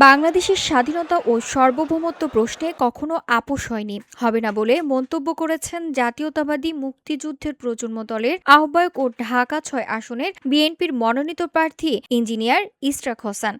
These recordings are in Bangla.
বাংলাদেশের স্বাধীনতা ও সার্বভৌমত্ব প্রশ্নে কখনো আপোস হয়নি, হবে না বলে মন্তব্য করেছেন জাতীয়তাবাদী মুক্তিযুদ্ধের প্রজন্ম দলের আহ্বায়ক ও ঢাকা-৬ আসনের বিএনপির মনোনীত প্রার্থী ইঞ্জিনিয়ার ইশরাক হোসেন।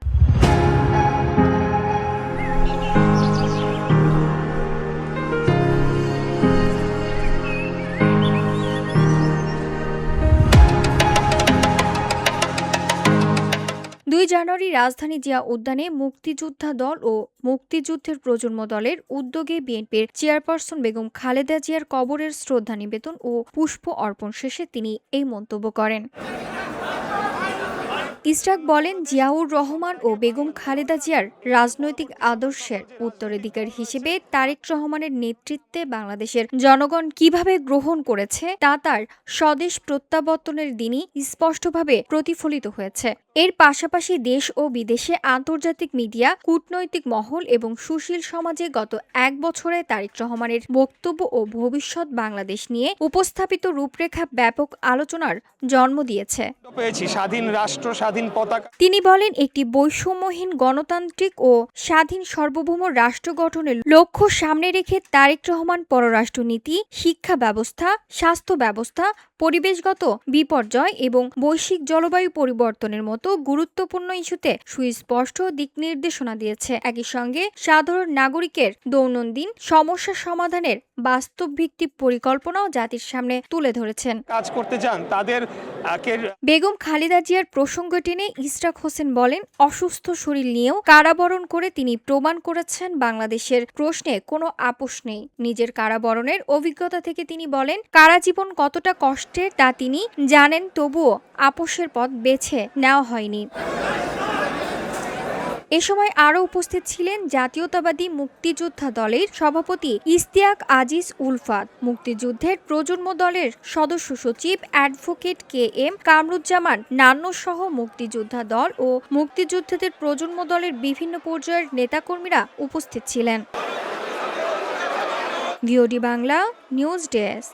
জানুয়ারি রাজধানী জিয়া উদ্যানে মুক্তিযোদ্ধা দল ও মুক্তিযুদ্ধের প্রজন্ম দলের উদ্যোগে বিএনপির চেয়ারপারসন বেগম খালেদা জিয়ার কবরের শ্রদ্ধা নিবেদন ও পুষ্প অর্পণ শেষে তিনি এই মন্তব্য করেন। ইশরাক বলেন, জিয়াউর রহমান ও বেগম খালেদা জিয়ার রাজনৈতিক আদর্শের উত্তরাধিকারী হিসেবে তারেক রহমানের নেতৃত্বে বাংলাদেশের জনগণ কিভাবে গ্রহণ করেছে তা তার স্বদেশ প্রত্যাবর্তনের দিনই স্পষ্টভাবে প্রতিফলিত হয়েছে। এর পাশাপাশি দেশ ও বিদেশে আন্তর্জাতিক মিডিয়া, কূটনৈতিক মহল এবং সুশীল সমাজে গত এক বছরে তারেক রহমানের বক্তব্য ও ভবিষ্যৎ বাংলাদেশ নিয়ে উপস্থাপিত রূপরেখা ব্যাপক আলোচনার জন্ম দিয়েছে। তিনি বলেন, একটি বৈষম্যহীন গণতান্ত্রিক ও স্বাধীন সার্বভৌম রাষ্ট্র গঠনের লক্ষ্য সামনে রেখে তারেক রহমান পররাষ্ট্রনীতি, শিক্ষা ব্যবস্থা, স্বাস্থ্য ব্যবস্থা, পরিবেশগত বিপর্যয় এবং বৈশ্বিক জলবায়ু পরিবর্তনের মতো গুরুত্বপূর্ণ ইস্যুতে সুস্পষ্ট দিক নির্দেশনা দিয়েছে। একই সঙ্গে সাধারণ নাগরিকের দৈনন্দিন সমস্যা সমাধানের বাস্তব ভিত্তিক পরিকল্পনাও জাতির সামনে তুলে ধরেছেন। কাজ করতে চান তাদের বেগম খালেদা জিয়ার প্রসঙ্গ টেনে ইশরাক হোসেন বলেন, অসুস্থ শরীর নিয়েও কারাবরণ করে তিনি প্রমাণ করেছেন বাংলাদেশের প্রশ্নে কোনো আপোস নেই। নিজের কারাবরণের অভিজ্ঞতা থেকে তিনি বলেন, কারাজীবন কতটা কষ্টের তা তিনি জানেন, তবুও আপোসের পথ বেছে নেওয়া হয়নি। এ সময় আরও উপস্থিত ছিলেন জাতীয়তাবাদী মুক্তিযোদ্ধা দলের সভাপতি ইশতিয়াক আজিজ উলফাত, মুক্তিযুদ্ধের প্রজন্ম দলের সদস্য সচিব advocate K M Kamruzzaman Nannu সহ মুক্তিযোদ্ধা দল ও মুক্তিযোদ্ধাদের প্রজন্ম দলের বিভিন্ন পর্যায়ের নেতাকর্মীরা উপস্থিত ছিলেন। VOD Bangla news desk.